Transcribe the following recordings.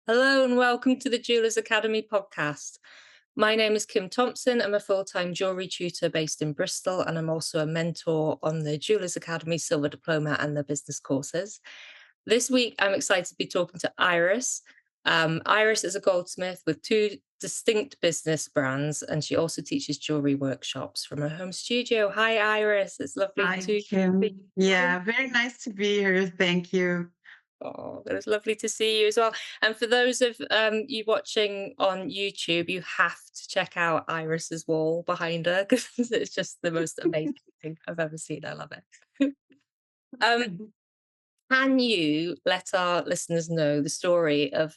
Hello and welcome to the Jewellers Academy podcast. My name is Kim Thompson. I'm a full-time jewellery tutor based in Bristol, and I'm also a mentor on the Jewellers Academy Silver Diploma and the business courses. This week, I'm excited to be talking to Iris. Iris is a goldsmith with two distinct business brands, and she also teaches jewellery workshops from her home studio. Hi, Iris. It's lovely Hi, to be. Kim. Yeah, very nice to be here. Thank you. Oh, it was lovely to see you as well. And for those of you watching on YouTube, you have to check out Iris's wall behind her because it's just the most amazing thing I've ever seen. I love it. um, can you let our listeners know the story of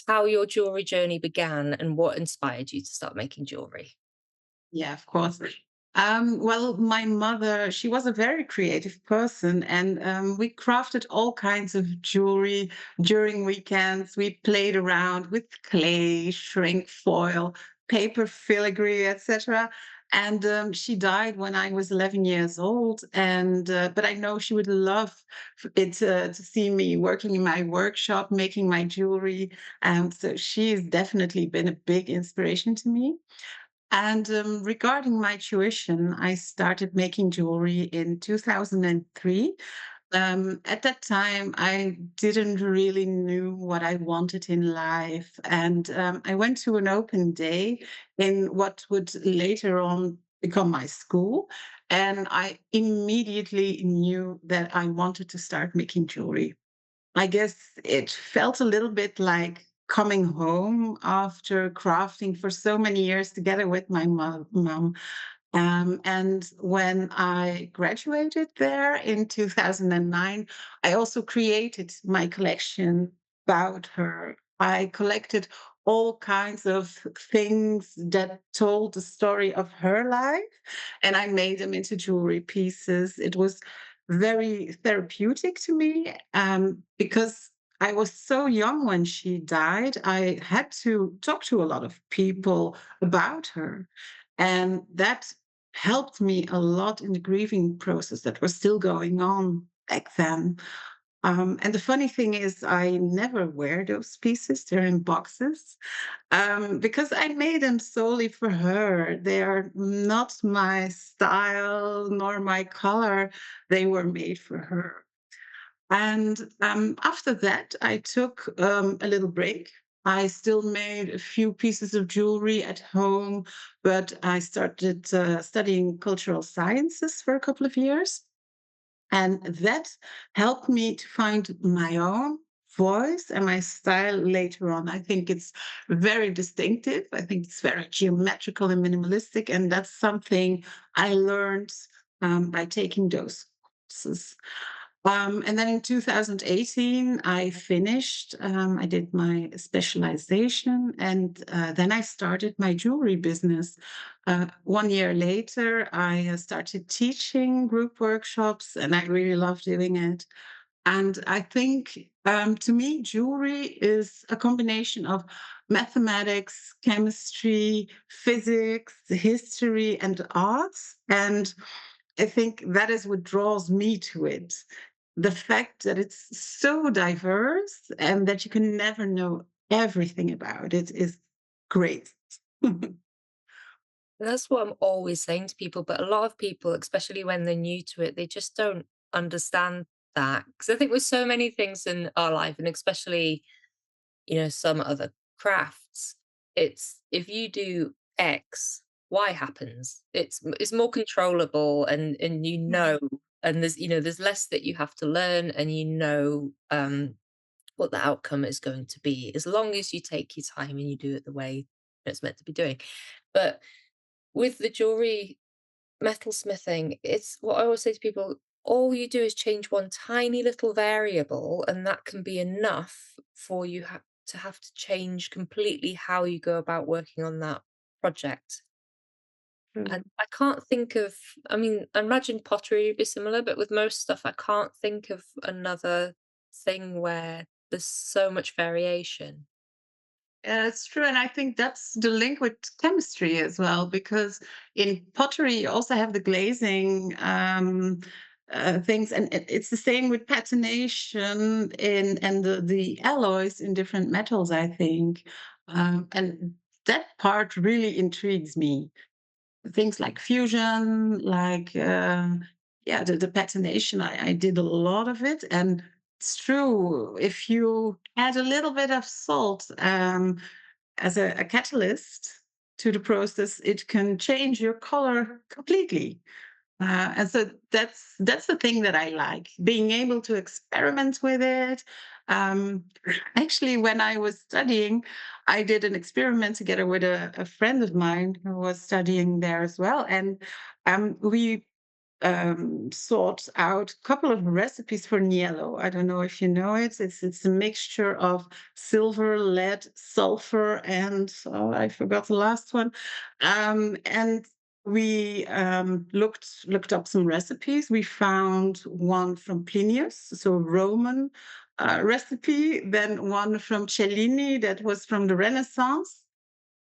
how your jewelry journey began and what inspired you to start making jewelry? Yeah, of course. Well, my mother, she was a very creative person, and we crafted all kinds of jewelry during weekends. We played around with clay, shrink foil, paper filigree, etc. And she died when I was 11 years old. And but I know she would love it to see me working in my workshop, making my jewelry. So she's definitely been a big inspiration to me. And regarding my tuition, I started making jewelry in 2003. At that time, I didn't really knew what I wanted in life, and I went to an open day in what would later on become my school, and I immediately knew that I wanted to start making jewelry. I guess it felt a little bit like coming home after crafting for so many years together with my mom. And when I graduated there in 2009, I also created my collection about her. I collected all kinds of things that told the story of her life, and I made them into jewelry pieces. It was very therapeutic to me because I was so young when she died. I had to talk to a lot of people about her. And that helped me a lot in the grieving process that was still going on back then. And the funny thing is, I never wear those pieces. They're in boxes because I made them solely for her. They are not my style nor my color. They were made for her. And after that, I took a little break. I still made a few pieces of jewelry at home, but I started studying cultural sciences for a couple of years. And that helped me to find my own voice and my style later on. I think it's very distinctive. I think it's very geometrical and minimalistic. And that's something I learned by taking those courses. And then in 2018, I finished, I did my specialization, and then I started my jewelry business. 1 year later, I started teaching group workshops, and I really love doing it. And I think to me, jewelry is a combination of mathematics, chemistry, physics, history, and arts. And I think that is what draws me to it. The fact that it's so diverse and that you can never know everything about it is great. That's what I'm always saying to people, but a lot of people, especially when they're new to it, they just don't understand that. Because I think with so many things in our life, and especially, some other crafts, it's if you do X, Y happens. It's more controllable and and there's less that you have to learn and what the outcome is going to be, as long as you take your time and you do it the way it's meant to be doing. But with the jewelry metalsmithing, it's what I always say to people, all you do is change one tiny little variable, and that can be enough for you to have to change completely how you go about working on that project. And Mm. I can't think of, I mean, I imagine pottery would be similar, but with most stuff, I can't think of another thing where there's so much variation. Yeah, it's true. And I think that's the link with chemistry as well, because in pottery, you also have the glazing. things. And it's the same with patination in and the alloys in different metals, I think. And that part really intrigues me. Things like fusion, like yeah, the patination. I did a lot of it, and it's true. If you add a little bit of salt as a catalyst to the process, it can change your color completely. And so that's the thing that I like, being able to experiment with it. Um, Actually, when I was studying, I did an experiment together with a friend of mine who was studying there as well, and we sought out a couple of recipes for Niello. I don't know if you know it. It's a mixture of silver, lead, sulfur, and oh, I forgot the last one. And we looked up some recipes. We found one from Plinius, so Roman recipe, then one from Cellini that was from the Renaissance,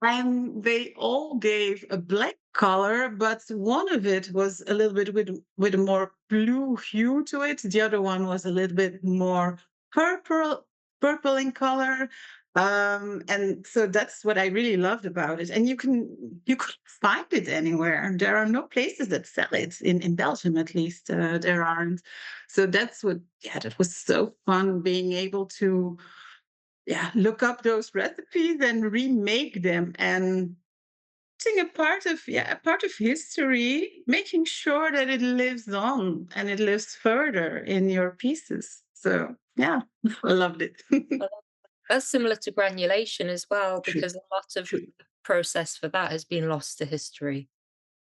and they all gave a black color, but one of it was a little bit with a more blue hue to it. The other one was a little bit more purple in color. And so that's what I really loved about it. And you could find it anywhere. There are no places that sell it in Belgium, at least. There aren't. So that's what. Yeah, that was so fun being able to, yeah, look up those recipes and remake them, and putting a part of history, making sure that it lives on and it lives further in your pieces. So yeah, I loved it. Uh, That's similar to granulation as well, True, because a lot of true. the process for that has been lost to history.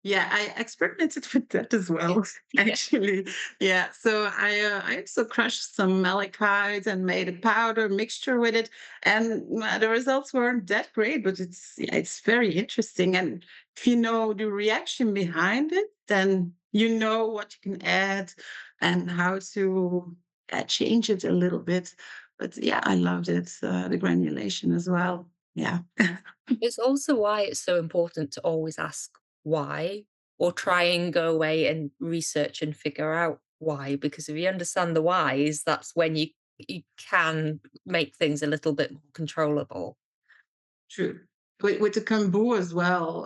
Yeah, I experimented with that as Yeah. well, Yeah. actually. Yeah, so I also crushed some malachite and made a powder mixture with it, and the results weren't that great, but it's very interesting. And if you know the reaction behind it, then you know what you can add and how to change it a little bit. But yeah, I loved it, the granulation as well. Yeah. It's also why it's so important to always ask why, or try and go away and research and figure out why, because if you understand the whys, that's when you can make things a little bit more controllable. True. With the Kambu as well,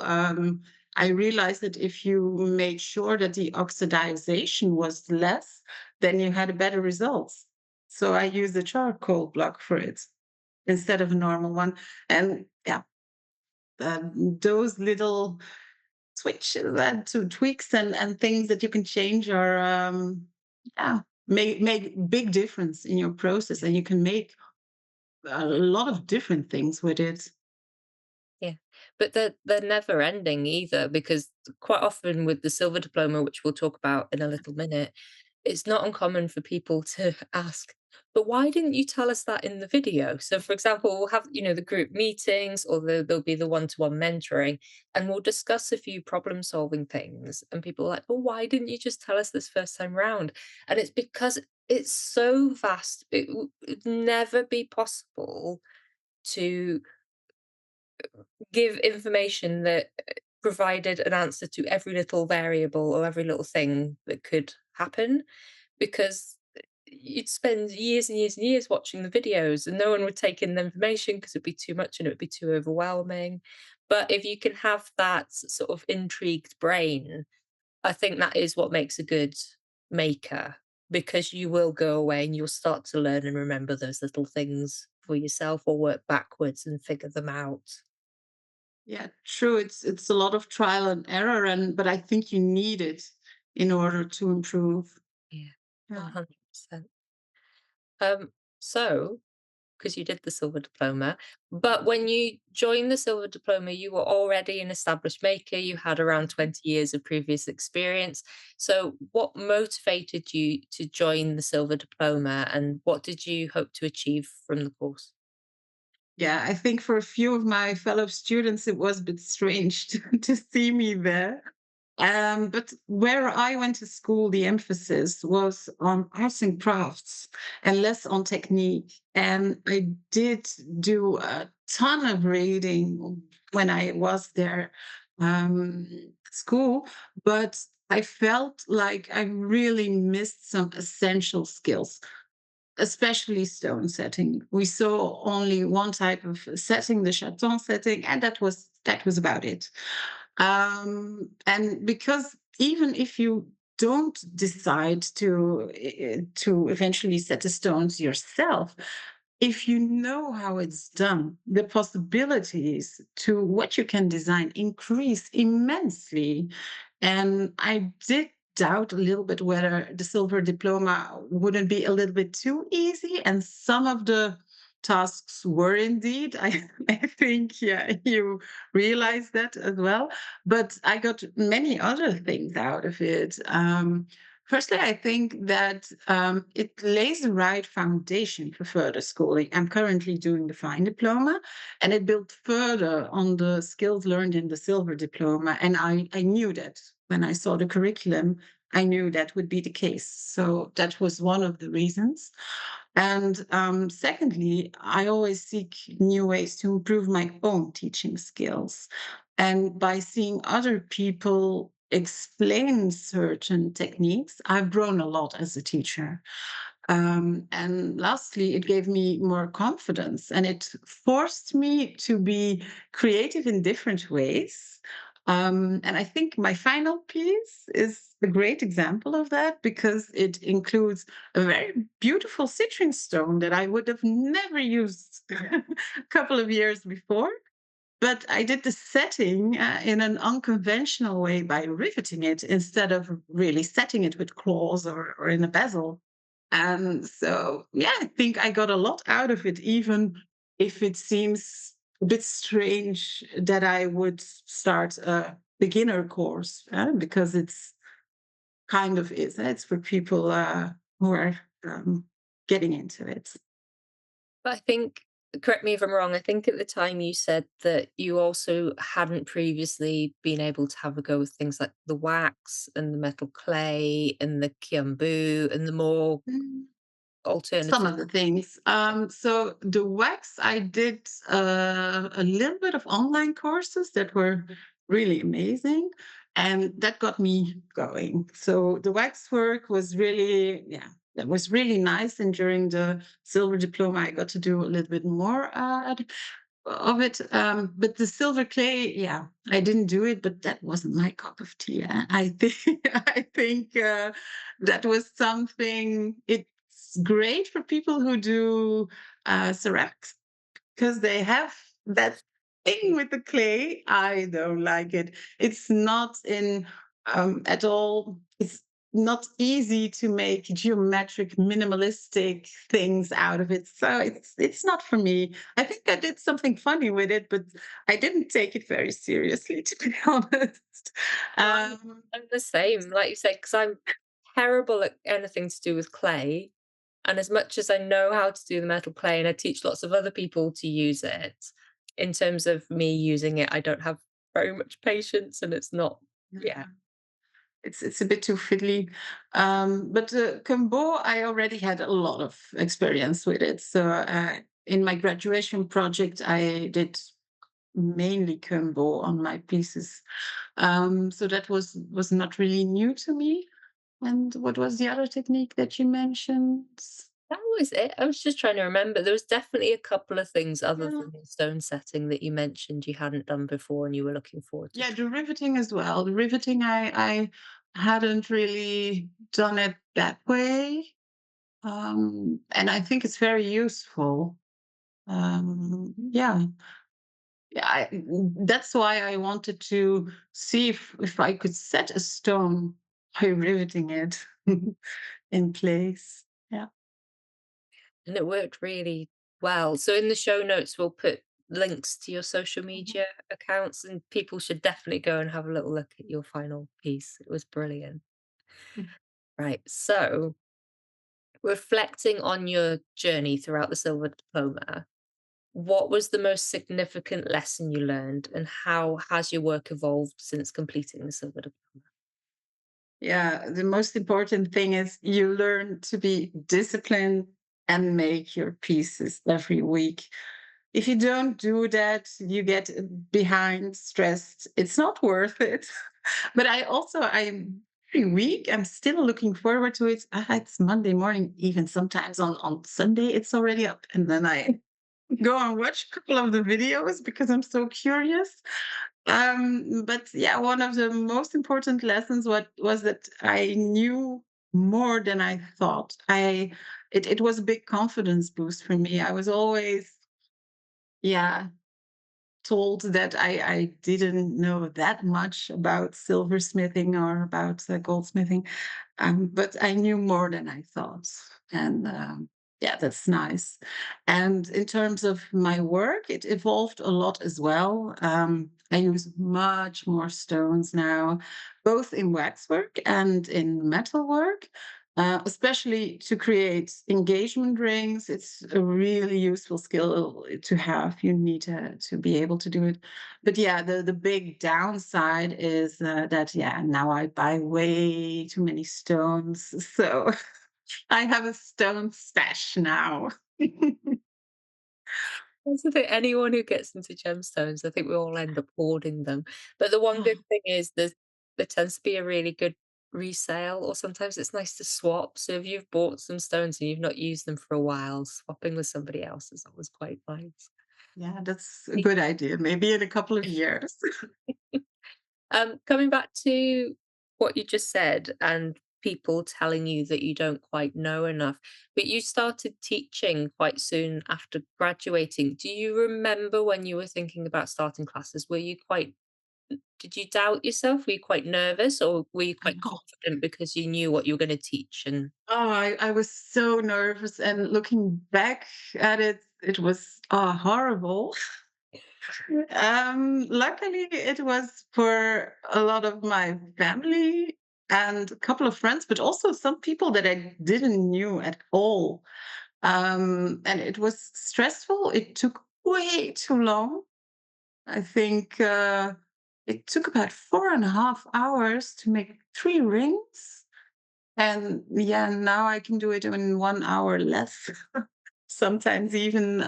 I realized that if you made sure that the oxidization was less, then you had a better results. So I use the charcoal block for it instead of a normal one. And yeah, those little switches and to tweaks and things that you can change are yeah, make big difference in your process, and you can make a lot of different things with it. Yeah, but they're never ending either, because quite often with the silver diploma, which we'll talk about in a little minute, it's not uncommon for people to ask, but why didn't you tell us that in the video? So, for example, we'll have, the group meetings, or there'll be the one-to-one mentoring, and we'll discuss a few problem solving things. And people are like, well, why didn't you just tell us this first time round? And it's because it's so vast. It'd never be possible to give information that provided an answer to every little variable or every little thing that could happen, because you'd spend years and years and years watching the videos and no one would take in the information because it'd be too much and it would be too overwhelming. But if you can have that sort of intrigued brain, I think that is what makes a good maker, because you will go away and you'll start to learn and remember those little things for yourself, or work backwards and figure them out. Yeah, true. It's a lot of trial and error, and but I think you need it in order to improve. Yeah, Yeah. 100%. Um, so, because you did the silver diploma, but when you joined the silver diploma, you were already an established maker. You had around 20 years of previous experience. So, what motivated you to join the silver diploma, and what did you hope to achieve from the course? Yeah, I think for a few of my fellow students, it was a bit strange to see me there. But where I went to school, the emphasis was on arts and crafts and less on technique. And I did do a ton of reading when I was there, school, but I felt like I really missed some essential skills, especially stone setting. We saw only one type of setting, the chaton setting, and that was about it. And because even if you don't decide to eventually set the stones yourself, if you know how it's done, the possibilities to what you can design increase immensely. And I did doubt a little bit whether the silver diploma wouldn't be a little bit too easy. And some of the tasks were indeed. I think, yeah, you realize that as well. But I got many other things out of it. Firstly, I think that it lays the right foundation for further schooling. I'm currently doing the Fine Diploma, and it built further on the skills learned in the Silver Diploma. And I knew that when I saw the curriculum, I knew that would be the case. So that was one of the reasons. And secondly, I always seek new ways to improve my own teaching skills. And by seeing other people explain certain techniques, I've grown a lot as a teacher. And lastly, it gave me more confidence and it forced me to be creative in different ways. And I think my final piece is a great example of that because it includes a very beautiful citrine stone that I would have never used a couple of years before. But I did the setting in an unconventional way by riveting it instead of really setting it with claws or in a bezel. And so, yeah, I think I got a lot out of it, even if it seems a bit strange that I would start a beginner course, because it's kind of is. It's for people who are getting into it. But I think, correct me if I'm wrong, I think at the time you said that you also hadn't previously been able to have a go with things like the wax and the metal clay and the kiambu and the more Some alternative. of the things. So the wax, I did a little bit of online courses that were really amazing, and that got me going. So the wax work was really, yeah, that was really nice. And during the silver diploma, I got to do a little bit more of it. But the silver clay, yeah, I didn't do it, but that wasn't my cup of tea. I think I think that was something. It's great for people who do ceramics because they have that thing with the clay. I don't like it. It's not in at all. It's not easy to make geometric, minimalistic things out of it. So it's not for me. I think I did something funny with it, but I didn't take it very seriously, to be honest. I'm Um, I'm the same, like you said, because I'm terrible at anything to do with clay. And as much as I know how to do the metal clay and I teach lots of other people to use it, in terms of me using it, I don't have very much patience and it's not, yeah. it's a bit too fiddly. But Kumbo, I already had a lot of experience with it. So in my graduation project, I did mainly Kumbo on my pieces. So that was not really new to me. And what was the other technique that you mentioned? That was it. I was just trying to remember. There was definitely a couple of things other Yeah, than the stone setting that you mentioned you hadn't done before and you were looking forward to. yeah, the riveting as well. The riveting, I hadn't really done it that way. And I think it's very useful. Yeah, yeah. That's why I wanted to see if I could set a stone by riveting it in place. Yeah. And it worked really well. So in the show notes, we'll put links to your social Mhm. media accounts, and people should definitely go and have a little look at your final piece. It was brilliant. Right. So reflecting on your journey throughout the Silver Diploma, what was the most significant lesson you learned, and how has your work evolved since completing the Silver Diploma? Yeah, the most important thing is you learn to be disciplined and make your pieces every week. If you don't do that, you get behind, stressed. It's not worth it. But I every week. I'm still looking forward to it. It's Monday morning, even sometimes on Sunday, it's already up. And then I go and watch a couple of the videos because I'm so curious. But yeah, one of the most important lessons what was that I knew more than I thought. It was a big confidence boost for me. I was always, yeah, told that I didn't know that much about silversmithing or about goldsmithing, but I knew more than I thought, and yeah, that's nice. And in terms of my work, it evolved a lot as well. I use much more stones now, both in waxwork and in metalwork. Especially to create engagement rings, it's a really useful skill to have. You need to be able to do it. But yeah, the big downside is that yeah, now I buy way too many stones, so I have a stone stash now. That's the thing, anyone who gets into gemstones, I think we all end up hoarding them. But the one good thing is there tends to be a really good resale, or sometimes it's nice to swap. So if you've bought some stones and you've not used them for a while, swapping with somebody else is always quite nice. Yeah, that's a good idea. Maybe in a couple of years. Coming back to what you just said and people telling you that you don't quite know enough, but you started teaching quite soon after graduating. Do you remember when you were thinking about starting classes? Did you doubt yourself? Were you quite nervous, or were you quite confident because you knew what you were going to teach? And Oh, I was so nervous, and looking back at it, it was horrible. Luckily, it was for a lot of my family and a couple of friends, but also some people that I didn't knew at all. And it was stressful. It took way too long. I think it took about 4.5 hours to make 3 rings. And yeah, now I can do it in 1 hour less, sometimes even.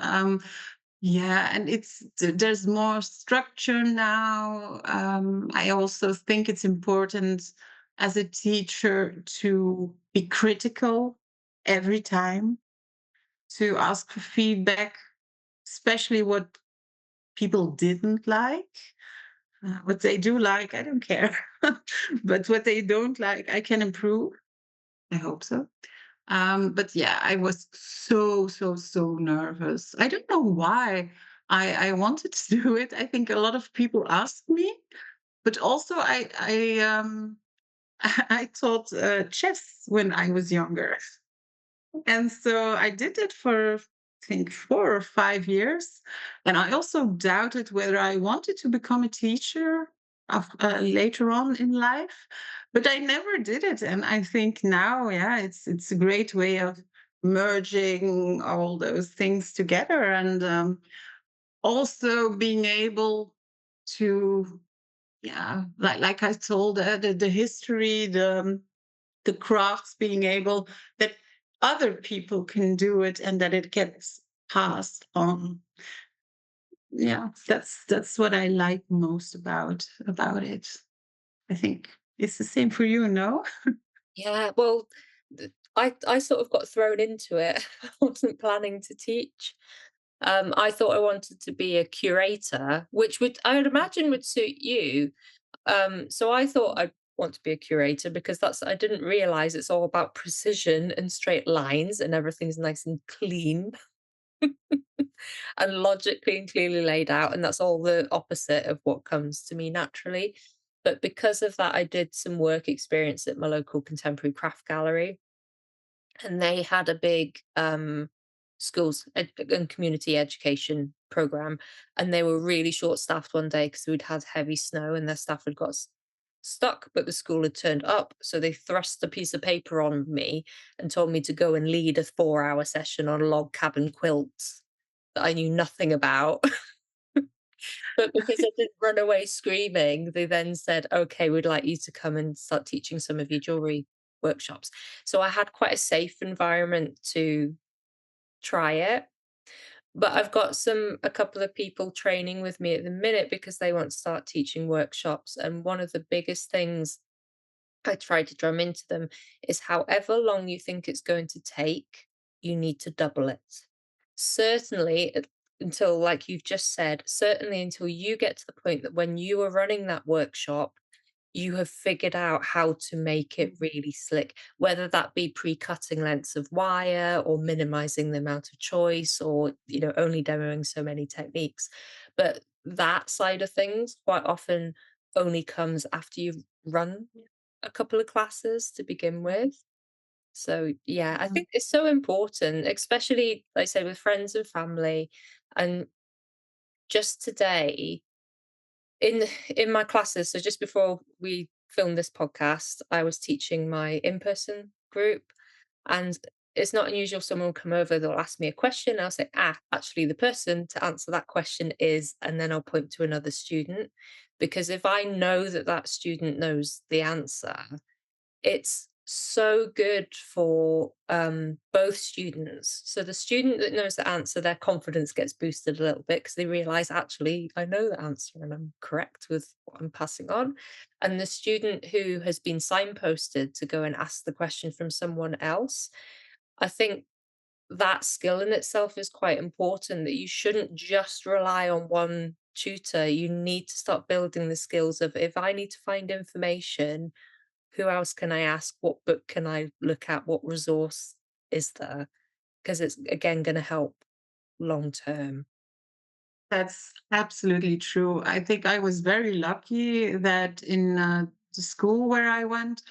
Yeah, and there's more structure now. I also think it's important as a teacher to be critical every time, to ask for feedback, especially what people didn't like. What they do like, I don't care. But what they don't like, I can improve. I hope so. But yeah, I was so nervous. I don't know why I wanted to do it. I think a lot of people asked me, but also I taught chess when I was younger, and so I did it for I think 4 or 5 years, and I also doubted whether I wanted to become a teacher later on in life, but I never did it. And I think now, yeah, it's a great way of merging all those things together, and also being able to, yeah, like I told the history, the crafts, being able that other people can do it and that it gets passed on. Yeah, that's what I like most about it. I think it's the same for you, no? yeah, well, I sort of got thrown into it. I wasn't planning to teach. I thought I wanted to be a curator, which I would imagine would suit you. So I thought I'd want to be a curator because I didn't realize it's all about precision and straight lines and everything's nice and clean and logically and clearly laid out. And that's all the opposite of what comes to me naturally. But because of that, I did some work experience at my local contemporary craft gallery, and they had a big and community education program, and they were really short staffed one day because we'd had heavy snow and their staff had got stuck, but the school had turned up, so they thrust a piece of paper on me and told me to go and lead a 4-hour session on log cabin quilts that I knew nothing about. But because I didn't run away screaming, they then said, "Okay, we'd like you to come and start teaching some of your jewelry workshops." So I had quite a safe environment to try it. But I've got a couple of people training with me at the minute because they want to start teaching workshops. And one of the biggest things I try to drum into them is however long you think it's going to take, you need to double it. Certainly until, like you've just said, certainly until you get to the point that when you are running that workshop, you have figured out how to make it really slick, whether that be pre-cutting lengths of wire or minimizing the amount of choice or, only demoing so many techniques. But that side of things quite often only comes after you've run a couple of classes to begin with. So, yeah, I think it's so important, especially, like I say, with friends and family. And just today, in my classes, so just before we filmed this podcast, I was teaching my in-person group, and it's not unusual someone will come over, they'll ask me a question, I'll say, actually, the person to answer that question is, and then I'll point to another student. Because if I know that that student knows the answer, it's so good for, both students. So the student that knows the answer, their confidence gets boosted a little bit because they realize, "Actually, I know the answer and I'm correct with what I'm passing on." And the student who has been signposted to go and ask the question from someone else, I think that skill in itself is quite important, that you shouldn't just rely on one tutor. You need to start building the skills of, if I need to find information, who else can I ask? What book can I look at? What resource is there? Because it's again going to help long term. That's absolutely true. I think I was very lucky that in the school where I went,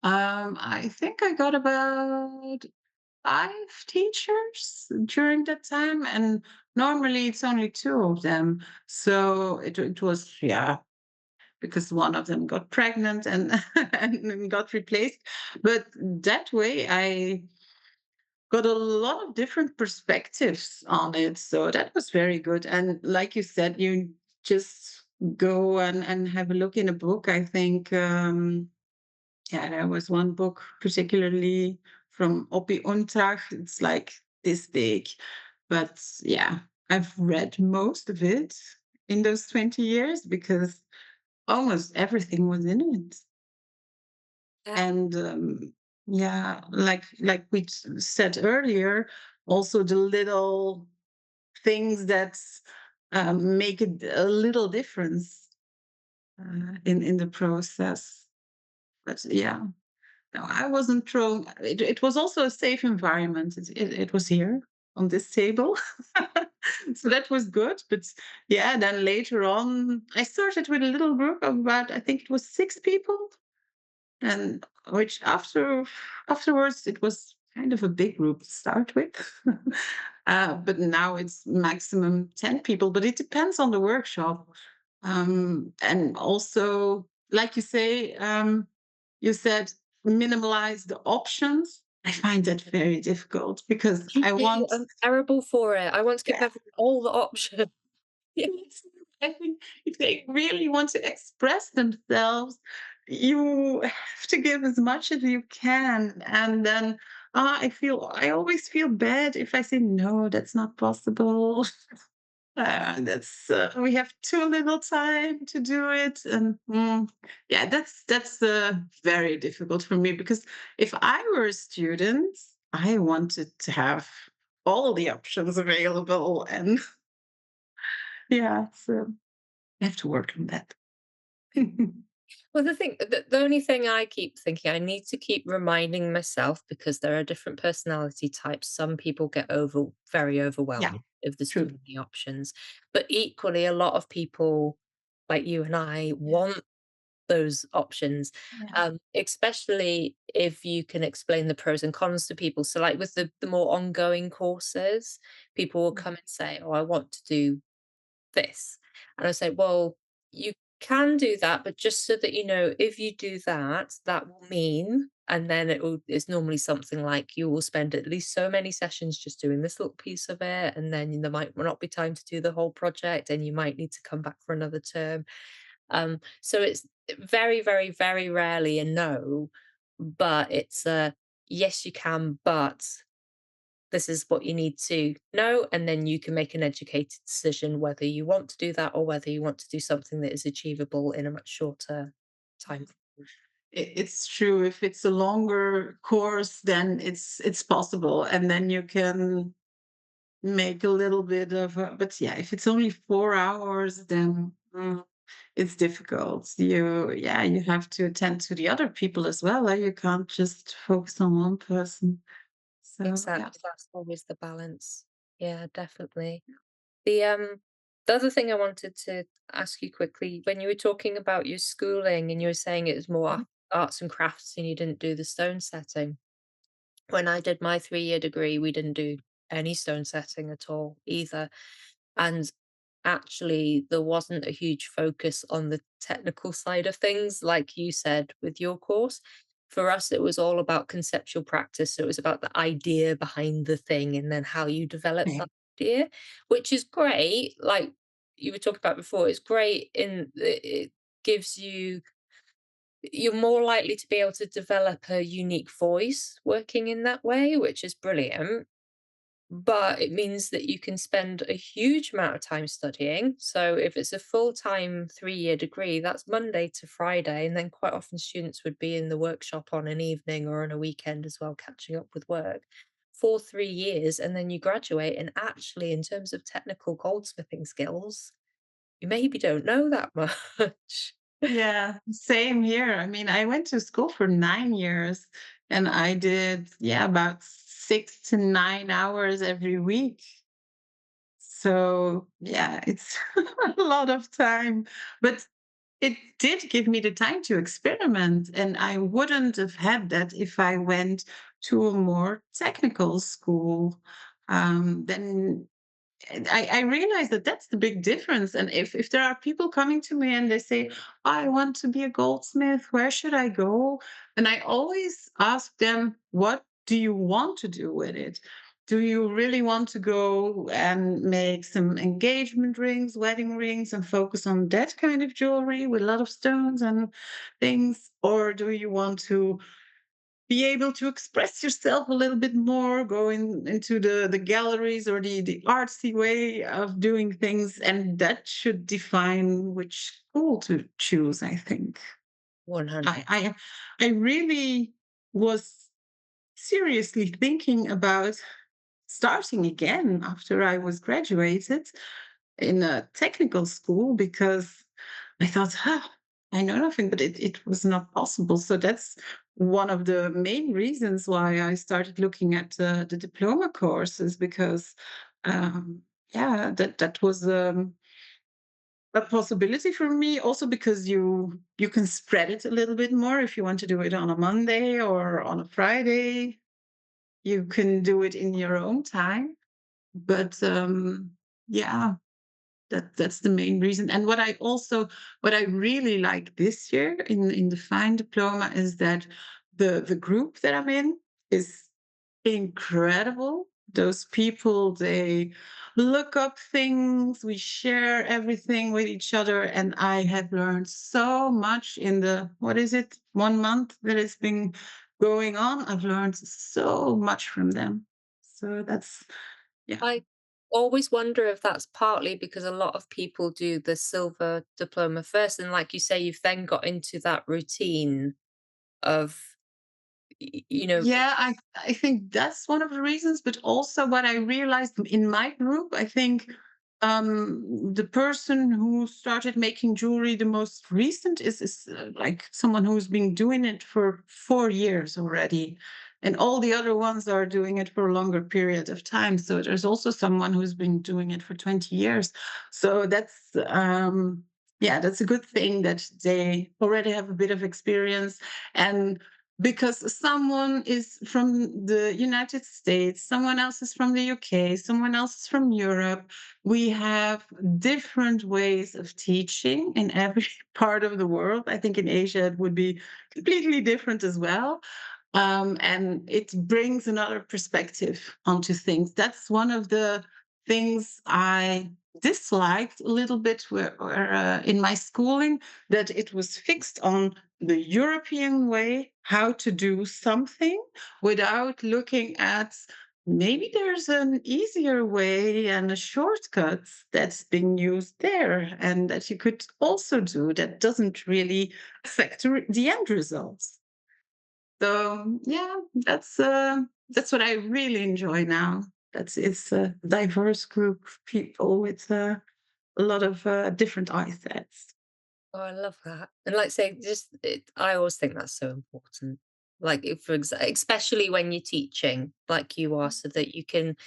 I think I got about 5 teachers during that time, and normally it's only two of them. So it was, yeah, because one of them got pregnant and and got replaced. But that way, I got a lot of different perspectives on it. So that was very good. And like you said, you just go and have a look in a book. I think, yeah, there was one book particularly from Oppi Untag. It's like this big. But yeah, I've read most of it in those 20 years because almost everything was in it. Yeah. And yeah, like we said earlier, also the little things that make it a little difference in the process. But yeah, no, I wasn't thrown. It was also a safe environment. It was here on this table, so that was good. But yeah, then later on, I started with a little group of about, I think it was 6 people, and which afterwards it was kind of a big group to start with. But now it's maximum 10 people, but it depends on the workshop. And also, like you say, you said minimalize the options. I find that very difficult because Me I too, want, I'm terrible for it. I want to give yeah, everyone all the options. Yeah. I think if they really want to express themselves, you have to give as much as you can. And then I always feel bad if I say, no, that's not possible. That's we have too little time to do it, and yeah, that's very difficult for me because if I were a student, I wanted to have all the options available, and yeah, so I have to work on that. Well, the only thing I keep thinking, I need to keep reminding myself, because there are different personality types. Some people get very Yeah, overwhelmed if there's too true. many options. But equally, a lot of people like you and I Yeah, want those options, yeah, especially if you can explain the pros and cons to people. So, like with the more ongoing courses, people will yeah, come and say, "Oh, I want to do this." And I say, well, you can do that, but just so that you know, if you do that, that will mean, and then it's normally something like you will spend at least so many sessions just doing this little piece of it, and then there might not be time to do the whole project, and you might need to come back for another term. So it's very, very, very rarely a no, but it's a yes, you can, but this is what you need to know, and then you can make an educated decision whether you want to do that or whether you want to do something that is achievable in a much shorter time frame. It's true. If it's a longer course, then it's possible, and then you can make a little bit of a, but yeah, if it's only 4 hours, then it's difficult. Yeah, you have to attend to the other people as well. You can't just focus on one person. So yeah. Exactly, that's always the balance. Yeah, definitely. The other thing I wanted to ask you quickly, when you were talking about your schooling and you were saying it was more Mhm. arts and crafts and you didn't do the stone setting. When I did my 3-year degree, we didn't do any stone setting at all either. And actually, there wasn't a huge focus on the technical side of things, like you said with your course. For us, it was all about conceptual practice. So it was about the idea behind the thing and then how you develop that Okay. idea, which is great. Like you were talking about before, it's great in it gives you you're more likely to be able to develop a unique voice working in that way, which is brilliant. But it means that you can spend a huge amount of time studying. So if it's a full-time 3-year degree, that's Monday to Friday, and then quite often students would be in the workshop on an evening or on a weekend as well, catching up with work for 3 years, and then you graduate, and actually, in terms of technical goldsmithing skills, you maybe don't know that much. Yeah, same here. I mean, I went to school for 9 years, and I did, yeah, about 6 to 9 hours every week. So yeah, it's a lot of time. But it did give me the time to experiment, and I wouldn't have had that if I went to a more technical school. Then I realize that that's the big difference. And if there are people coming to me and they say, I want to be a goldsmith, where should I go? And I always ask them, what do you want to do with it? Do you really want to go and make some engagement rings, wedding rings, and focus on that kind of jewelry with a lot of stones and things? Or do you want to be able to express yourself a little bit more, going into the galleries or the artsy way of doing things, and that should define which school to choose, I think. 100. I really was seriously thinking about starting again after I was graduated in a technical school because I thought, I know nothing, but it was not possible. So that's one of the main reasons why I started looking at the diploma courses because, um, yeah, that was a possibility for me. Also because you can spread it a little bit more if you want to do it on a Monday or on a Friday. You can do it in your own time. But yeah, that's the main reason. And what I really like this year in the Fine Diploma is that the group that I'm in is incredible. Those people, they look up things, we share everything with each other, and I have learned so much in the, what is it, 1 month that it's been going on. I've learned so much from them. So that's, yeah. I always wonder if that's partly because a lot of people do the silver diploma first, and like you say, you've then got into that routine of, you know, Yeah, I think that's one of the reasons, but also what I realized in my group, I think the person who started making jewelry the most recent is like someone who's been doing it for 4 years already, and all the other ones are doing it for a longer period of time. So there's also someone who's been doing it for 20 years. So that's yeah, that's a good thing that they already have a bit of experience. And because someone is from the United States, someone else is from the UK, someone else is from Europe. We have different ways of teaching in every part of the world. I think in Asia it would be completely different as well. And it brings another perspective onto things. That's one of the things I disliked a little bit in my schooling, that it was fixed on the European way how to do something without looking at maybe there's an easier way and a shortcut that's being used there and that you could also do that doesn't really affect the end results. So yeah, that's what I really enjoy now. That's It's a diverse group of people with a lot of different eye sets. Oh, I love that. And like say, I always think that's so important. Like if for especially when you're teaching, like you are, so that you can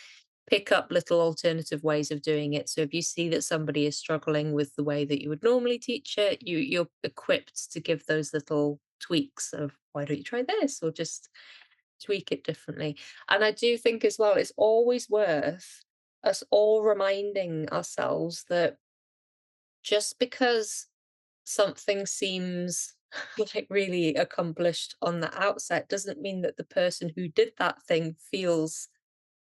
pick up little alternative ways of doing it. So if you see that somebody is struggling with the way that you would normally teach it, you're equipped to give those little tweaks of why don't you try this or just tweak it differently. And I do think as well, it's always worth us all reminding ourselves that just because something seems like really accomplished on the outset doesn't mean that the person who did that thing feels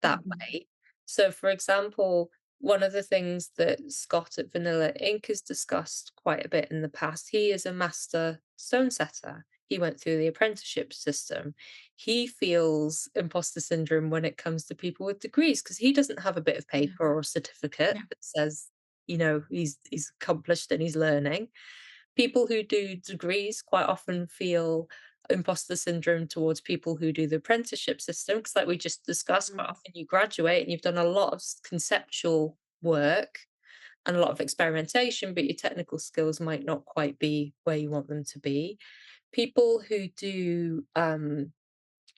that Mhm. way. So, for example, one of the things that Scott at Vanilla Ink has discussed quite a bit in the past, he is a master stone setter. He went through the apprenticeship system. He feels imposter syndrome when it comes to people with degrees because he doesn't have a bit of Yeah, paper or a certificate yeah. that says, he's accomplished and he's learning. People who do degrees quite often feel imposter syndrome towards people who do the apprenticeship system because like we just discussed, quite Mhm. often you graduate and you've done a lot of conceptual work and a lot of experimentation, but your technical skills might not quite be where you want them to be. People who do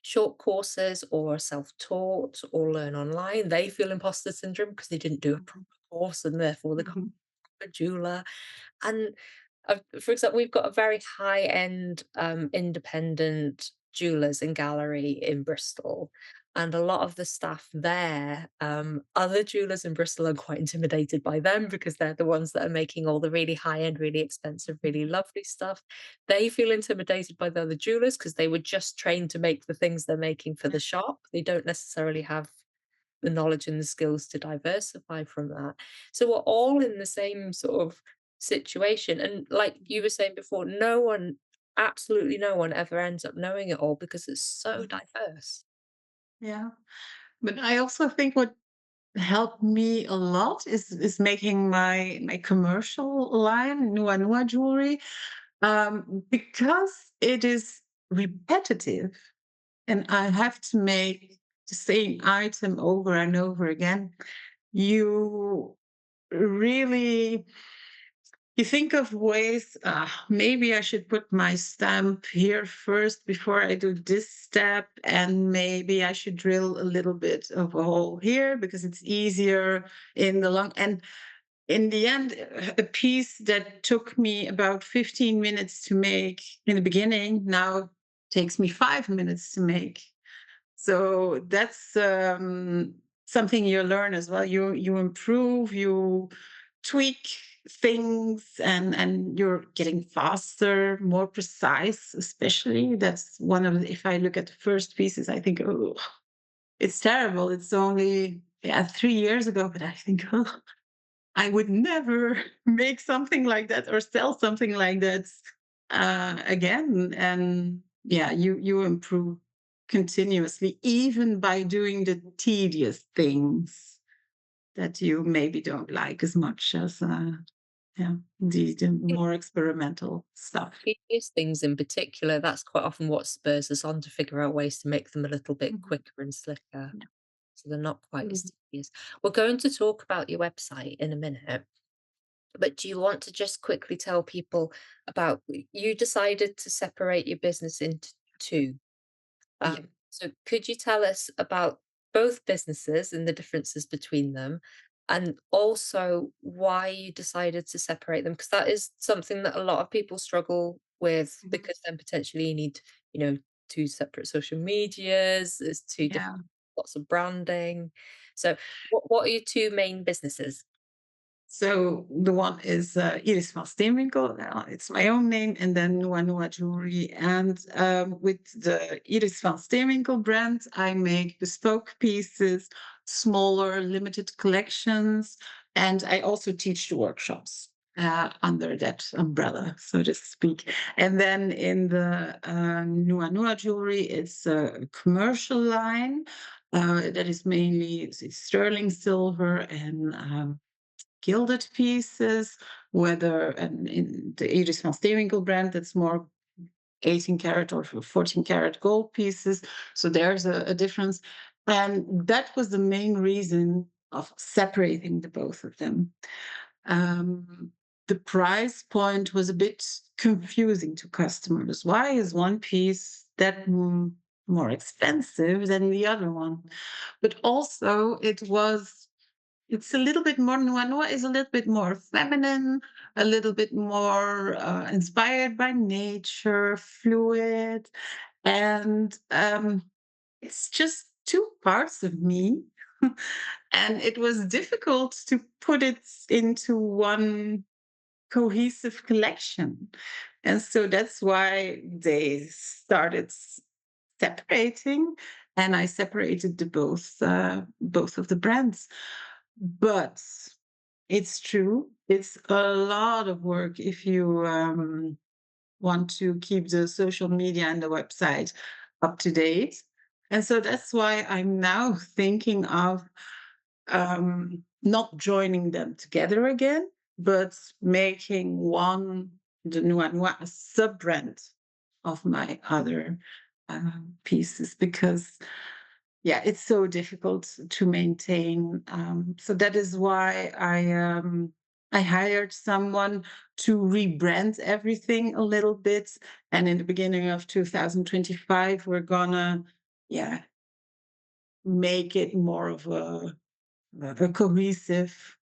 short courses or are self-taught or learn online, they feel imposter syndrome because they didn't do a proper Mhm. course and therefore they can't Mhm. be a jeweler. And for example, we've got a very high-end, independent jewellers and gallery in Bristol, and a lot of the staff there, other jewellers in Bristol are quite intimidated by them because they're the ones that are making all the really high-end, really expensive, really lovely stuff. They feel intimidated by the other jewellers because they were just trained to make the things they're making for the shop. They don't necessarily have the knowledge and the skills to diversify from that. So we're all in the same sort of situation. And like you were saying before, absolutely no one ever ends up knowing it all because it's so Mhm. diverse. Yeah. But I also think what helped me a lot is making my commercial line, Nua Nua Jewelry, because it is repetitive and I have to make the same item over and over again. You really You think of ways, maybe I should put my stamp here first before I do this step, and maybe I should drill a little bit of a hole here because it's easier in the long. And in the end, a piece that took me about 15 minutes to make in the beginning now takes me 5 minutes to make. So that's something you learn as well. You improve, you tweak things, and you're getting faster, more precise. Especially that's one of the, if I look at the first pieces, I think, oh, it's terrible. It's only 3 years ago, but I think, oh, I would never make something like that or sell something like that again. And yeah, you improve continuously, even by doing the tedious things that you maybe don't like as much as yeah, the more experimental stuff. Tedious things in particular, that's quite often what spurs us on to figure out ways to make them a little bit Mhm. quicker and slicker. Yeah. So they're not quite as Mhm. tedious. We're going to talk about your website in a minute. But do you want to just quickly tell people about you decided to separate your business into two. Yeah. So could you tell us about both businesses and the differences between them, and also why you decided to separate them? Because that is something that a lot of people struggle with Mhm. because then potentially you need, you know, two separate social medias, there's two different Yeah. lots of branding. So what are your two main businesses? So the one is Iris Steenwinckel. It's my own name, and then Noa Noa Jewelry. And with the Iris Steenwinckel brand, I make bespoke pieces, smaller, limited collections, and I also teach the workshops under that umbrella, so to speak. And then in the Noa Noa Jewelry, it's a commercial line. that is mainly sterling silver and gilded pieces, whether in the Iris Steenwinckel brand, that's more 18 karat or 14 karat gold pieces. So there's a difference. And that was the main reason of separating the both of them. Um, the price point was a bit confusing to customers. Why is one piece that more expensive than the other one? But also, it's a little bit more, Noir is a little bit more feminine, a little bit more inspired by nature, fluid, and it's just two parts of me. And it was difficult to put it into one cohesive collection. And so that's why they started separating, and I separated the both of the brands. But it's true, it's a lot of work if you want to keep the social media and the website up to date. And so that's why I'm now thinking of not joining them together again, but making one, the Noir, a sub brand of my other pieces, because yeah, it's so difficult to maintain. So that is why I hired someone to rebrand everything a little bit. And in the beginning of 2025, we're gonna, yeah, make it more of a cohesive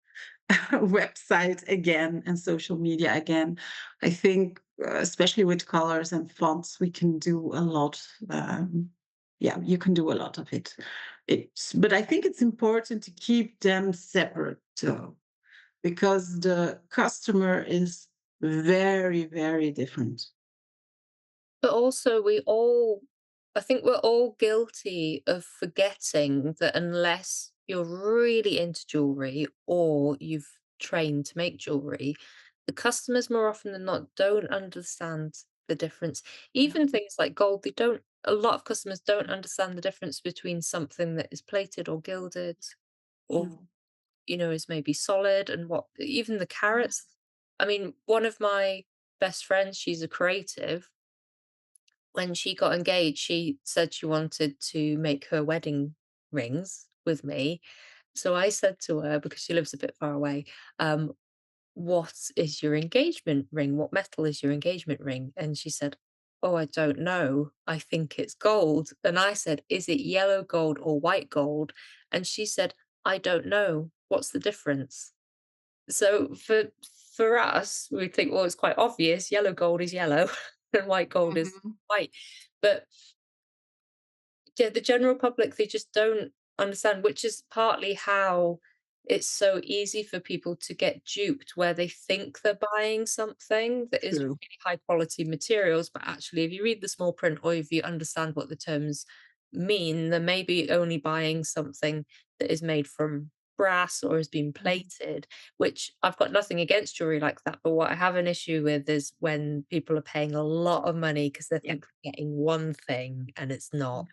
website again and social media again. I think, especially with colors and fonts, we can do a lot. Yeah, you can do a lot of it. But I think it's important to keep them separate, though, because the customer is very, very different. But also, I think we're all guilty of forgetting that unless you're really into jewelry or you've trained to make jewelry, the customers more often than not don't understand the difference. Yeah. Even things like gold, a lot of customers don't understand the difference between something that is plated or gilded or, Yeah. is maybe solid and what, even the Yeah. carats. I mean, one of my best friends, she's a creative. When she got engaged, she said she wanted to make her wedding rings with me. So I said to her, because she lives a bit far away, "What is your engagement ring? What metal is your engagement ring?" And she said, "Oh, I don't know. I think it's gold." And I said, "Is it yellow gold or white gold?" And she said, "I don't know. What's the difference?" So for us, we think, well, it's quite obvious. Yellow gold is yellow, and white gold is Mhm. white. But yeah, the general public, they just don't understand, which is partly how it's so easy for people to get duped, where they think they're buying something that is True. really high quality materials, but actually, if you read the small print or if you understand what the terms mean, they're maybe only buying something that is made from brass or has been Mhm. plated, which I've got nothing against jewelry like that. But what I have an issue with is when people are paying a lot of money because they Yeah. think they're getting one thing and it's not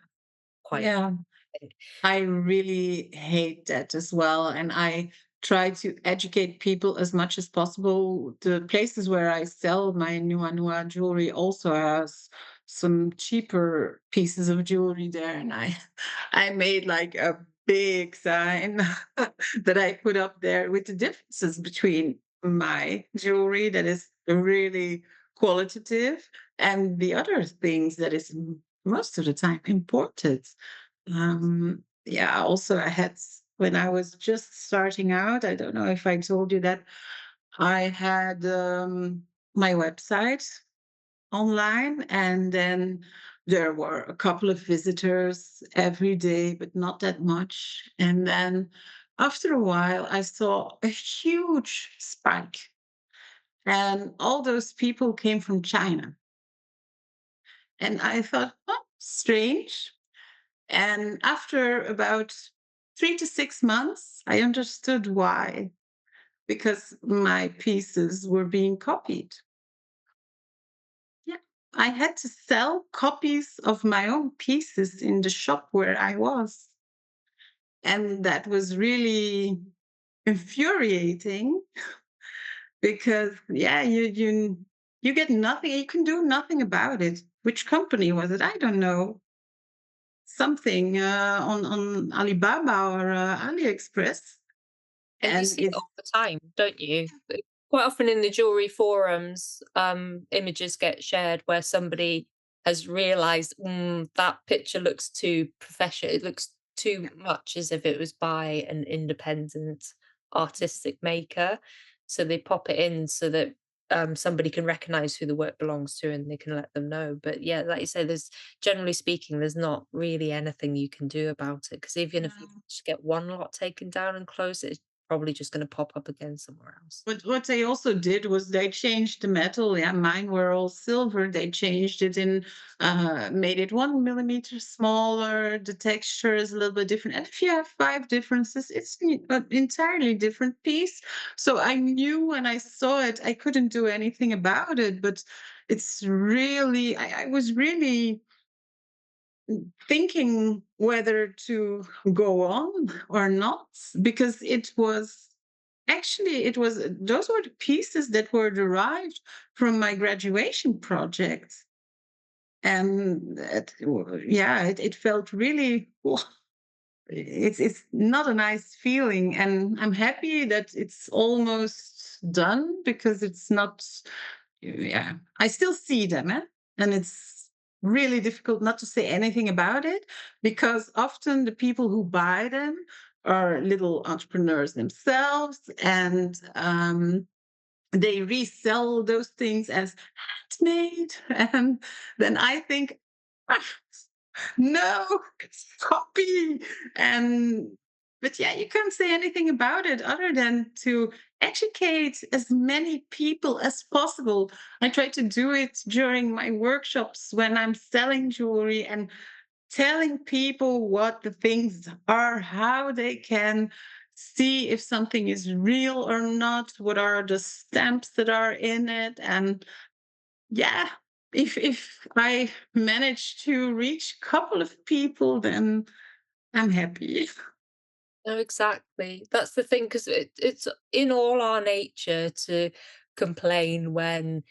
quite. Yeah. I really hate that as well. And I try to educate people as much as possible. The places where I sell my Noir jewelry also has some cheaper pieces of jewelry there. And I made like a big sign that I put up there with the differences between my jewelry that is really qualitative and the other things that is most of the time imported. Yeah, also I had when I was just starting out, I don't know if I told you that I had my website online, and then there were a couple of visitors every day, but not that much. And then after a while, I saw a huge spike, and all those people came from China. And I thought, oh, strange. And after about 3 to 6 months, I understood why, because my pieces were being copied. Yeah. I had to sell copies of my own pieces in the shop where I was. And that was really infuriating because, yeah, you get nothing. You can do nothing about it. Which company was it? I don't know. Something on Alibaba or AliExpress, And you and see it it's all the time, don't you? Quite often in the jewelry forums, images get shared where somebody has realized, that picture looks too professional. It looks too yeah. much as if it was by an independent artistic maker. So they pop it in so that somebody can recognize who the work belongs to and they can let them know. But yeah, like you say, there's generally speaking, there's not really anything you can do about it because even if you No. just get one lot taken down and close, it's probably just gonna pop up again somewhere else. What they also did was they changed the metal. Yeah, mine were all silver. They changed it in, made it 1 millimeter smaller. The texture is a little bit different. And if you have five differences, it's an entirely different piece. So I knew when I saw it, I couldn't do anything about it. But it's really, I was really thinking whether to go on or not because it was actually it was those were the pieces that were derived from my graduation project, and yeah, it felt really it's not a nice feeling, and I'm happy that it's almost done because it's not, yeah, I still see them, and it's really difficult not to say anything about it because often the people who buy them are little entrepreneurs themselves, and they resell those things as handmade. And then I think, "Ah, no, it's copy." And but yeah, you can't say anything about it other than to educate as many people as possible. I try to do it during my workshops when I'm selling jewelry and telling people what the things are, how they can see if something is real or not, what are the stamps that are in it. And yeah, if I manage to reach a couple of people, then I'm happy. No, exactly. That's the thing, 'cause it's in all our nature to complain when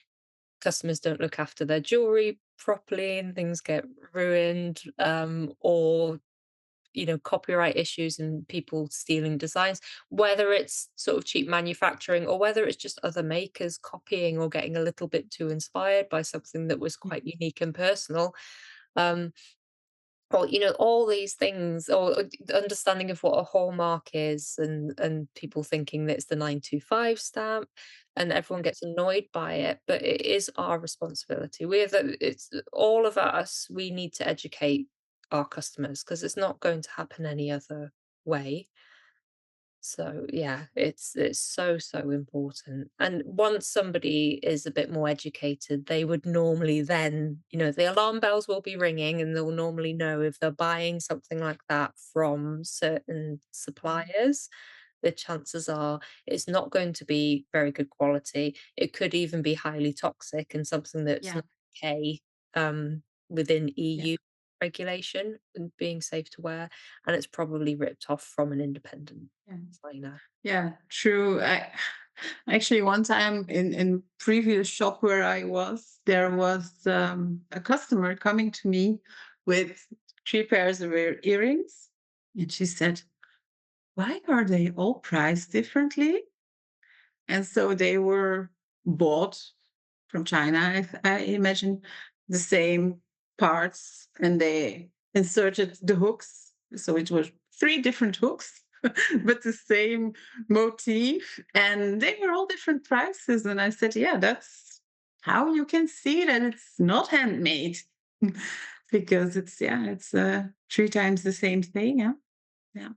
customers don't look after their jewelry properly and things get ruined, or copyright issues and people stealing designs, whether it's sort of cheap manufacturing or whether it's just other makers copying or getting a little bit too inspired by something that was quite unique and personal. Um, or all these things, or the understanding of what a hallmark is, and people thinking that it's the 925 stamp, and everyone gets annoyed by it, but it is our responsibility. It's all of us. We need to educate our customers because it's not going to happen any other way. So yeah, it's so, so important. And once somebody is a bit more educated, they would normally then, the alarm bells will be ringing and they'll normally know if they're buying something like that from certain suppliers, the chances are it's not going to be very good quality. It could even be highly toxic and something that's Yeah, not okay within yeah, EU regulation and being safe to wear. And it's probably ripped off from an independent yeah. designer. Yeah, true. I actually one time in previous shop where I was, there was a customer coming to me with three pairs of earrings, and she said, "Why are they all priced differently?" And so they were bought from China, I imagine, the same parts, and they inserted the hooks. So it was three different hooks, but the same motif, and they were all different prices. And I said, "Yeah, that's how you can see that it's not handmade." Because it's, yeah, it's three times the same thing. Yeah, yeah,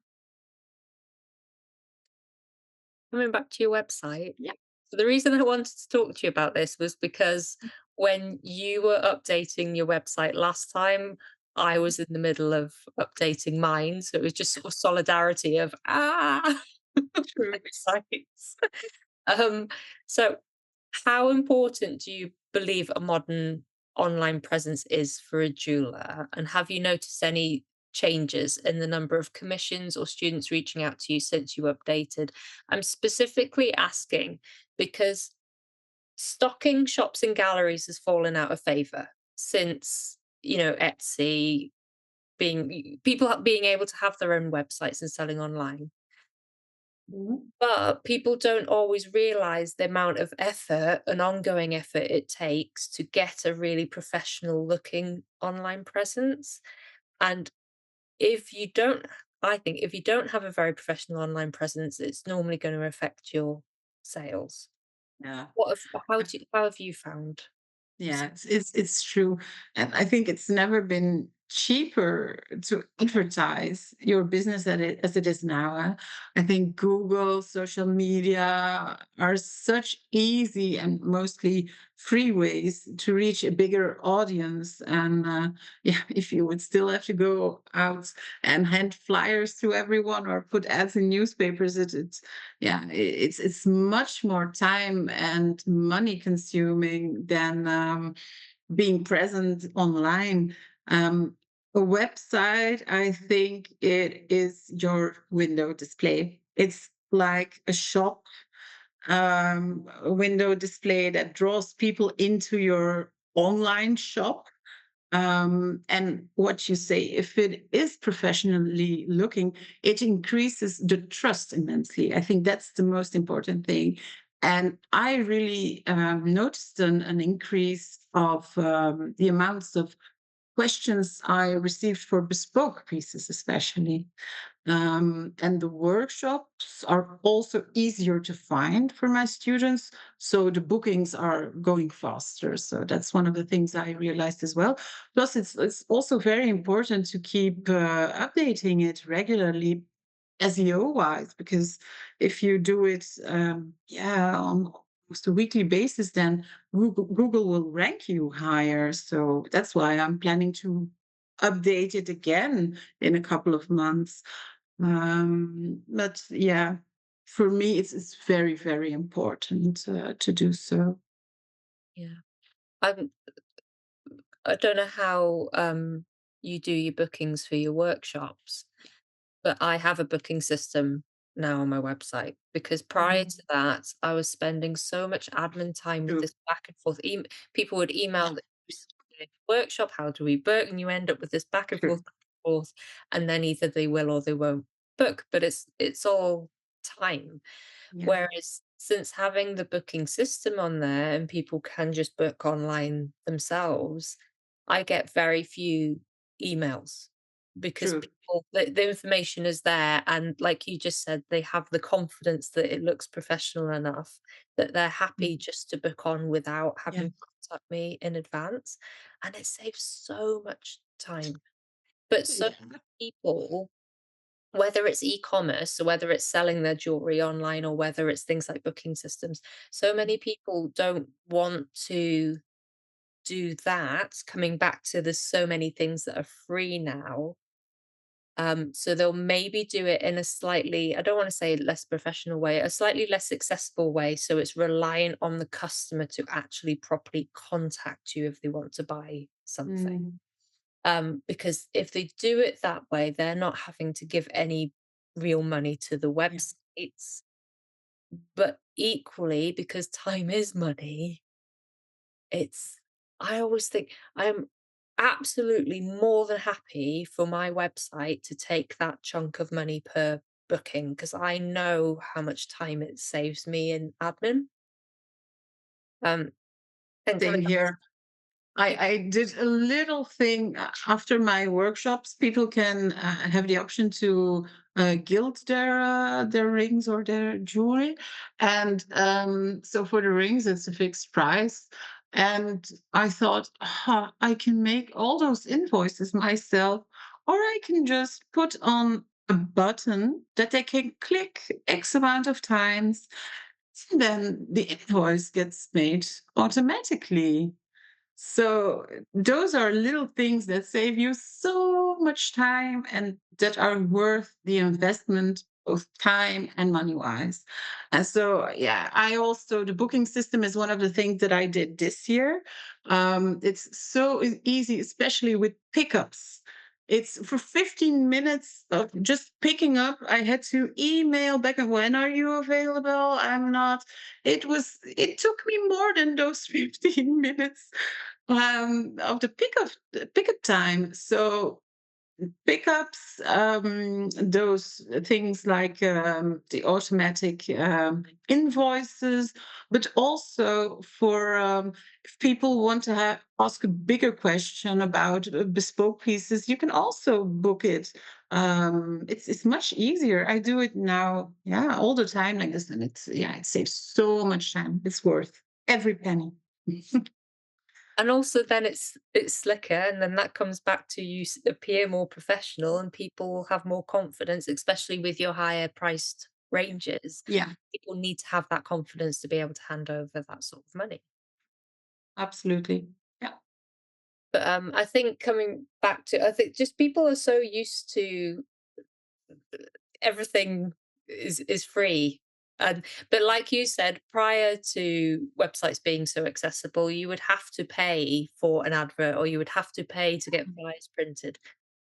Coming back to your website, yeah. so the reason I wanted to talk to you about this was because when you were updating your website last time, I was in the middle of updating mine. So it was just sort of solidarity of True. websites. Um, so how important do you believe a modern online presence is for a jeweler? And have you noticed any changes in the number of commissions or students reaching out to you since you updated? I'm specifically asking because stocking shops and galleries has fallen out of favor since, Etsy being able to have their own websites and selling online. Mhm. But people don't always realize the amount of effort and ongoing effort it takes to get a really professional looking online presence. And if you don't, I think if you don't have a very professional online presence, it's normally going to affect your sales. Yeah. How have you found? Yeah, it's true. And I think it's never been cheaper to advertise your business as it is now. I think Google, social media are such easy and mostly free ways to reach a bigger audience. And yeah, if you would still have to go out and hand flyers to everyone or put ads in newspapers, it's yeah, it's much more time and money consuming than being present online. A website, I think it is your window display. It's like a shop, a window display that draws people into your online shop. And what you say, if it is professionally looking, it increases the trust immensely. I think that's the most important thing. And I really noticed an increase of the amounts of questions I received for bespoke pieces, especially. And the workshops are also easier to find for my students. So the bookings are going faster. So that's one of the things I realized as well. Plus, it's also very important to keep updating it regularly, SEO wise, because if you do it, yeah, on almost a weekly basis, then Google will rank you higher. So that's why I'm planning to update it again in a couple of months. But yeah, for me, it's very, very important to do so. Yeah. I'm I don't know how you do your bookings for your workshops, but I have a booking system now on my website because prior Mhm. to that, I was spending so much admin time with True. this back and forth. People would email the workshop, how do we book? And you end up with this True. back and forth, and then either they will or they won't book. But it's all time. Yeah. Whereas since having the booking system on there and people can just book online themselves, I get very few emails because True. the information is there, and like you just said, they have the confidence that it looks professional enough that they're happy Mm. just to book on without Yeah. having to contact me in advance, and it saves so much time. But so Yeah. many people, whether it's e-commerce, so whether it's selling their jewelry online or whether it's things like booking systems, so many people don't want to do that. Coming back to there's so many things that are free now. So they'll maybe do it in a slightly, I don't want to say less professional way, a slightly less accessible way. So it's reliant on the customer to actually properly contact you if they want to buy something. Mm. Because if they do it that way, they're not having to give any real money to the Yeah. websites. But equally, because time is money, it's I always think I'm absolutely more than happy for my website to take that chunk of money per booking because I know how much time it saves me in admin. Um, and coming Same back here. to I did a little thing after my workshops. People can have the option to gild their rings or their jewelry, and so for the rings, it's a fixed price. And I thought, I can make all those invoices myself, or I can just put on a button that they can click X amount of times, and then the invoice gets made automatically. So those are little things that save you so much time and that are worth the investment, both time and money wise. And so, yeah, I also, the booking system is one of the things that I did this year. It's so easy, especially with pickups. It's for 15 minutes of just picking up. I had to email back and when are you available? I'm not. It took me more than those 15 minutes of the pickup time. So pickups, those things like the automatic invoices, but also for if people want to ask a bigger question about bespoke pieces, you can also book it. It's much easier. I do it now, yeah, all the time like this, and it saves so much time. It's worth every penny. And also then it's slicker, and then that comes back to you appear more professional, and people will have more confidence, especially with your higher priced ranges. Yeah, People need to have that confidence to be able to hand over that sort of money. absolutely. Yeah, But I think coming back to, I think just people are so used to everything is free. And but like you said, prior to websites being so accessible, you would have to pay for an advert, or you would have to pay to get flyers printed.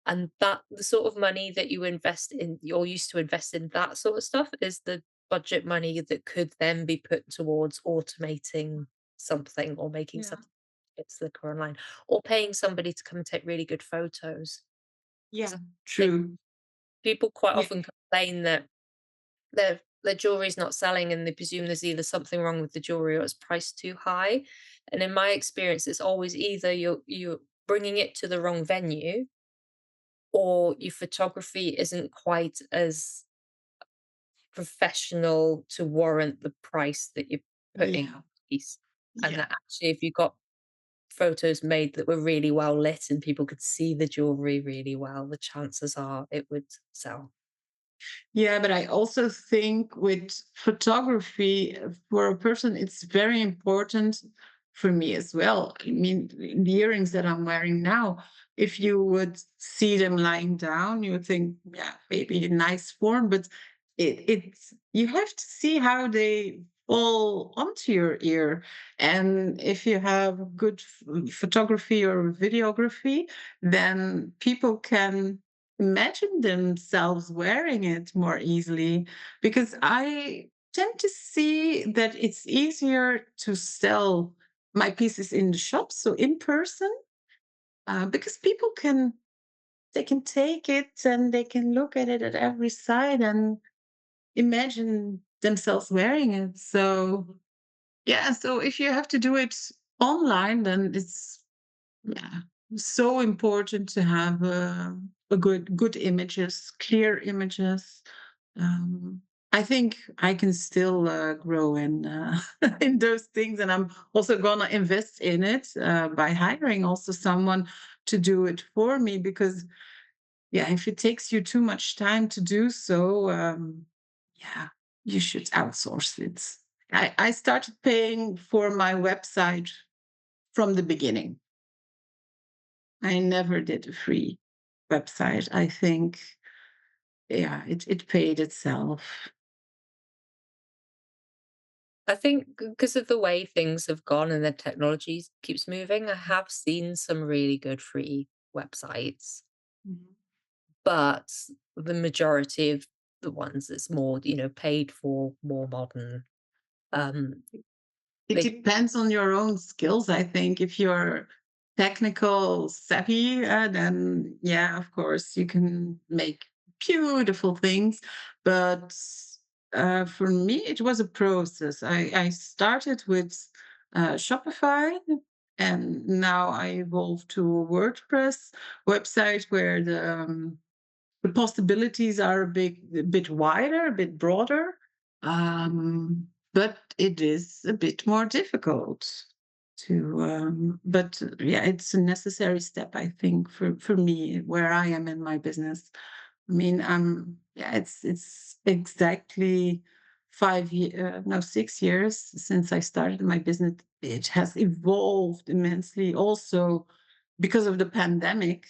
And that the sort of money that you invest in, you're used to invest in that sort of stuff, is the budget money that could then be put towards automating something, or making yeah, something a bit slicker online, or paying somebody to come and take really good photos. yeah. Think True. people quite Yeah. often complain that their jewelry's not selling, and they presume there's either something wrong with the jewelry or it's priced too high. And in my experience, it's always either you're bringing it to the wrong venue, or your photography isn't quite as professional to warrant the price that you're putting on Yeah. the piece. And Yeah. that actually, if you got photos made that were really well lit and people could see the jewelry really well, the chances are it would sell. Yeah, but I also think with photography, for a person, it's very important for me as well. I mean, the earrings that I'm wearing now, if you would see them lying down, you would think, yeah, maybe a nice form, but it's you have to see how they fall onto your ear. And if you have good photography or videography, then people can imagine themselves wearing it more easily, because I tend to see that it's easier to sell my pieces in the shop, so in person, because people can they can take it and they can look at it at every side and imagine themselves wearing it. So yeah, so if you have to do it online, then it's, yeah, so important to have a good images, clear images. Um, I think I can still grow in in those things, and I'm also gonna invest in it by hiring also someone to do it for me. Because yeah, if it takes you too much time to do so, yeah, you should outsource it. I started paying for my website from the beginning. I never did a free website. I think, yeah, it paid itself. I think because of the way things have gone and the technology keeps moving, I have seen some really good free websites, Mhm. but the majority of the ones that's more, paid for, more modern. Um, It they depends on your own skills, I think. If you're technical savvy, then yeah, of course, you can make beautiful things. But for me, it was a process. I started with Shopify, and now I evolved to a WordPress website where the possibilities are a bit wider, a bit broader, but it is a bit more difficult to. But yeah, it's a necessary step, I think, for me where I am in my business. I mean, yeah, it's exactly 5 years, no, 6 years since I started my business. It has evolved immensely, also because of the pandemic.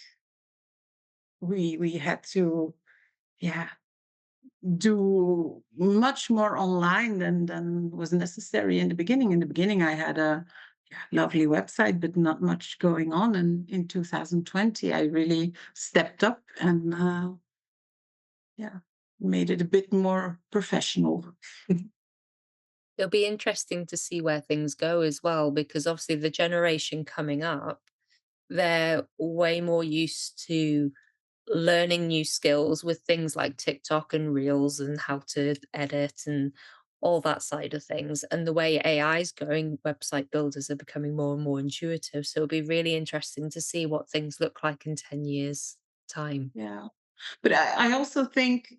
We had to, yeah, do much more online than was necessary in the beginning. In the beginning, I had a yeah, lovely website, but not much going on. And in 2020, I really stepped up and yeah, made it a bit more professional. It'll be interesting to see where things go as well, because obviously the generation coming up, they're way more used to learning new skills with things like TikTok and Reels and how to edit and all that side of things. And the way AI is going, website builders are becoming more and more intuitive. So it'll be really interesting to see what things look like in 10 years' time. Yeah. But I also think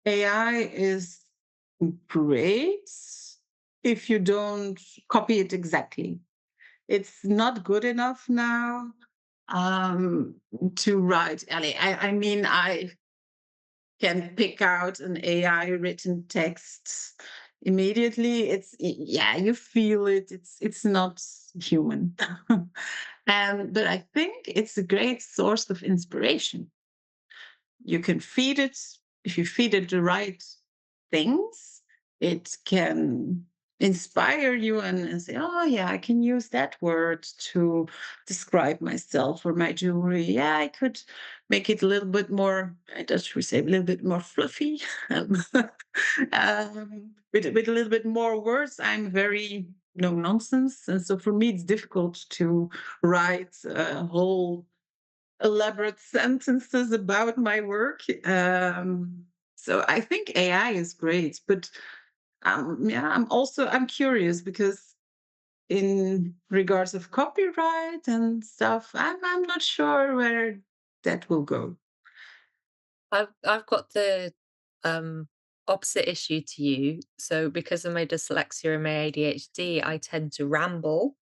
AI is great if you don't copy it exactly. It's not good enough now um, to write. I mean, I can pick out an AI written text immediately. Yeah, you feel it. It's not human, and but I think it's a great source of inspiration. You can feed it if you feed it the right things. It can inspire you and say, oh yeah, I can use that word to describe myself or my jewelry. Yeah, I could make it a little bit more, I just would say a little bit more fluffy. With a little bit more words. I'm very no nonsense, and so for me it's difficult to write a whole elaborate sentences about my work. So I think AI is great, but yeah, I'm curious because in regards of copyright and stuff, I'm not sure where that will go. I've got the um opposite issue to you. So because of my dyslexia and my ADHD, I tend to ramble,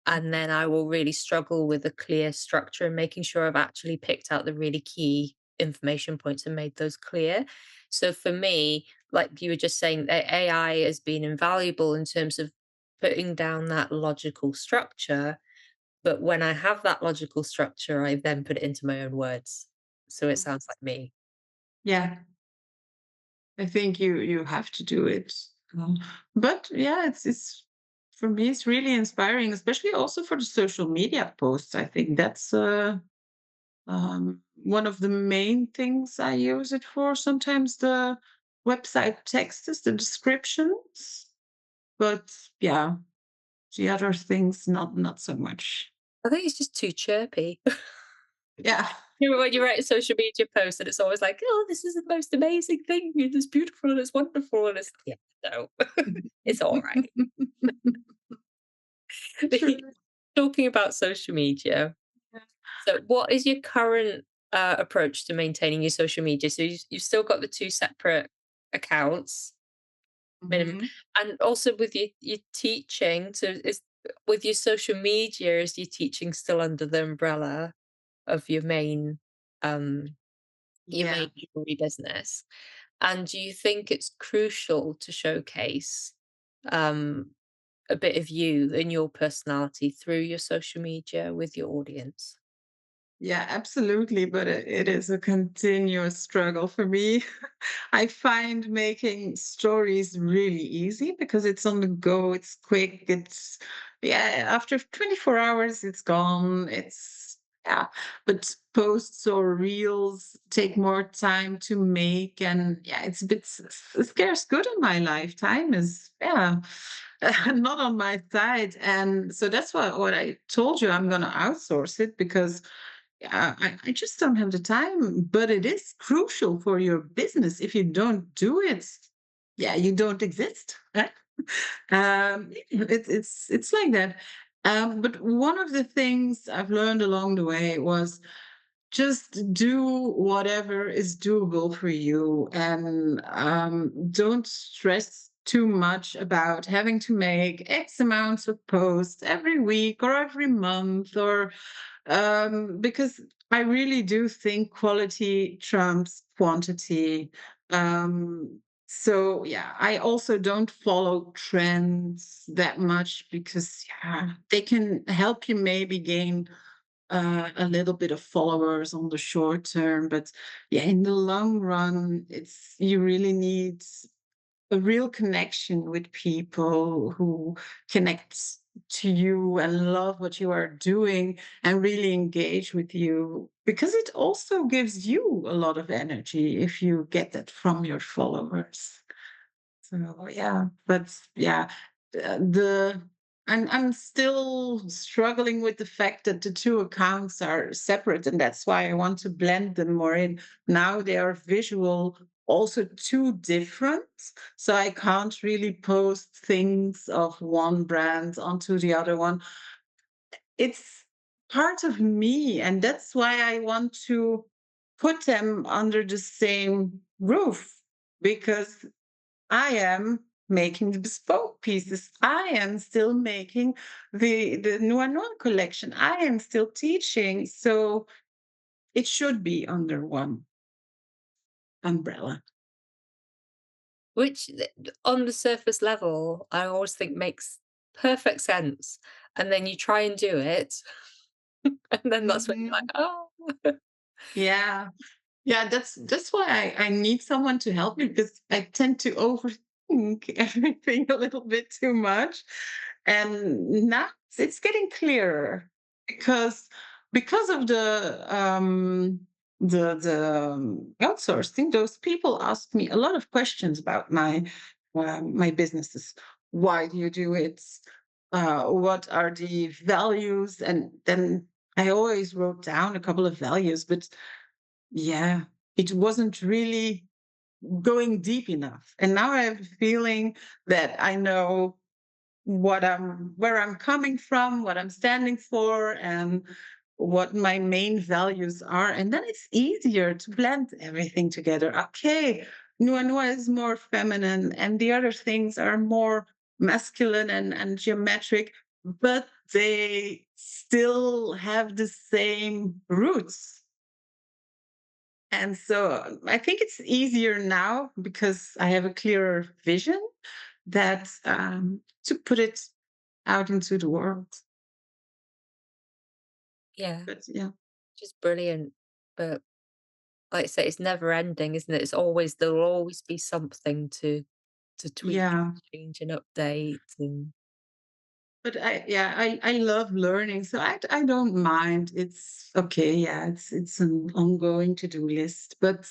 and then I will really struggle with a clear structure and making sure I've actually picked out the really key information points and made those clear. So for me, like you were just saying, AI has been invaluable in terms of putting down that logical structure. But when I have that logical structure, I then put it into my own words. So it sounds like me. Yeah, I think you have to do it. Um, but yeah, it's for me it's really inspiring, especially also for the social media posts. I think that's one of the main things I use it for. Sometimes the website text is the descriptions, but yeah, the other things not so much. I think it's just too chirpy. Yeah. You know, when you write a social media post and it's always like, "Oh, this is the most amazing thing, and it's beautiful and it's wonderful," and it's yeah, no, it's all right. True. Talking about social media, so what is your current, approach to maintaining your social media? So you've still got the 2 separate accounts, minimum, Mhm. and also with your teaching, so is with your social media, is your teaching still under the umbrella of um, your main Yeah. jewelry business? And do you think it's crucial to showcase um, a bit of you and your personality through your social media with your audience? Yeah, absolutely. But it is a continuous struggle for me. I find making stories really easy because it's on the go, it's quick, yeah, after 24 hours, it's gone. Yeah, but posts or reels take more time to make. And yeah, it's a bit scarce good in my lifetime is, yeah, not on my side. And so that's what I told you, I'm going to outsource it because yeah, I just don't have the time, but it is crucial for your business. If you don't do it, yeah, you don't exist. Right? It's like that. But one of the things I've learned along the way was just do whatever is doable for you, and don't stress too much about having to make X amounts of posts every week or every month or because I really do think quality trumps quantity. So yeah, I also don't follow trends that much because yeah, they can help you maybe gain a little bit of followers on the short term, but yeah, in the long run, it's you really need. a real connection with people who connect to you and love what you are doing and really engage with you, because it also gives you a lot of energy if you get that from your followers. So yeah, but yeah, the I'm still struggling with the fact that the two accounts are separate, and that's why I want to blend them more in. Now they are visual, also too different, so I can't really post things of one brand onto the other one. It's part of me, and that's why I want to put them under the same roof, because I am making the bespoke pieces. I am still making the Noir Noir collection. I am still teaching. So it should be under one umbrella. Which on the surface level, I always think makes perfect sense, and then you try and do it, and then that's when you're like, Mhm. "Oh." Yeah. Yeah, that's why I need someone to help me, because I tend to overthink everything a little bit too much. And now it's getting clearer, because of the outsourcing. Those people ask me a lot of questions about my businesses. Why do you do it? What are the values? And then I always wrote down a couple of values, but yeah, it wasn't really going deep enough. And now I have a feeling that I know where I'm coming from, what I'm standing for, and what my main values are. And then it's easier to blend everything together. Okay, Nua Nua is more feminine, and the other things are more masculine and geometric, but they still have the same roots. And so I think it's easier now because I have a clearer vision that to put it out into the world. Yeah, But yeah, just brilliant. But like I say, it's never ending, isn't it? It's always there'll always be something to tweak, yeah. change, and update, and But I love learning, so I don't mind. It's okay. Yeah, it's an ongoing to do list, but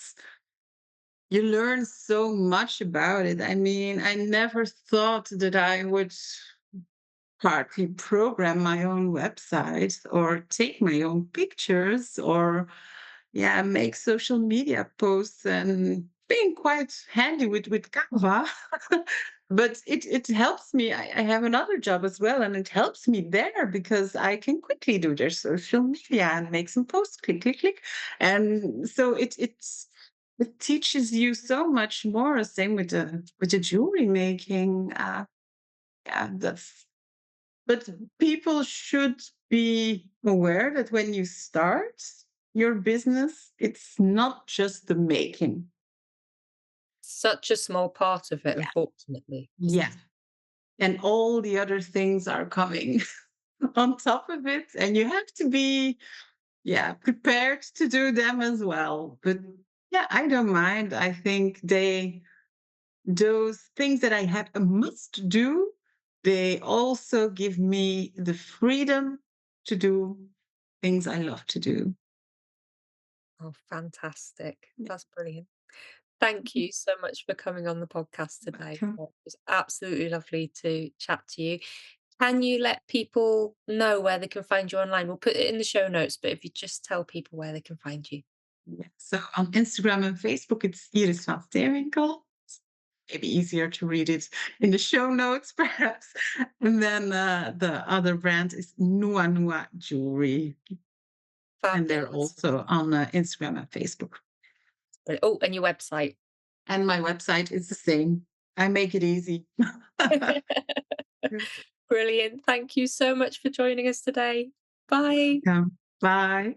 you learn so much about it. I mean, I never thought that I would partly program my own website or take my own pictures or yeah, make social media posts and being quite handy with Canva. But it helps me. I have another job as well, and it helps me there because I can quickly do their social media and make some posts, click, click, click. And so it teaches you so much more. Same with the jewelry making. Yeah, that's but people should be aware that when you start your business, it's not just the making. such a small part of it, Yeah. unfortunately, Yeah. isn't it? And all the other things are coming on top of it. And you have to be, yeah, prepared to do them as well. But yeah, I don't mind. I think those things that I have a must do, they also give me the freedom to do things I love to do. Oh, fantastic. Yeah. That's brilliant. Thank you so much for coming on the podcast today. Welcome. It was absolutely lovely to chat to you. Can you let people know where they can find you online? We'll put it in the show notes, but if you just tell people where they can find you. Yeah. So on Instagram and Facebook, it's Iris Steenwinckel. Maybe easier to read it in the show notes, perhaps. And then the other brand is Nua Nua Jewelry, and they're Fabulous. also on Instagram and Facebook. Oh, and your website. And my website is the same. I make it easy. Brilliant. Thank you so much for joining us today. Bye. Welcome. Bye.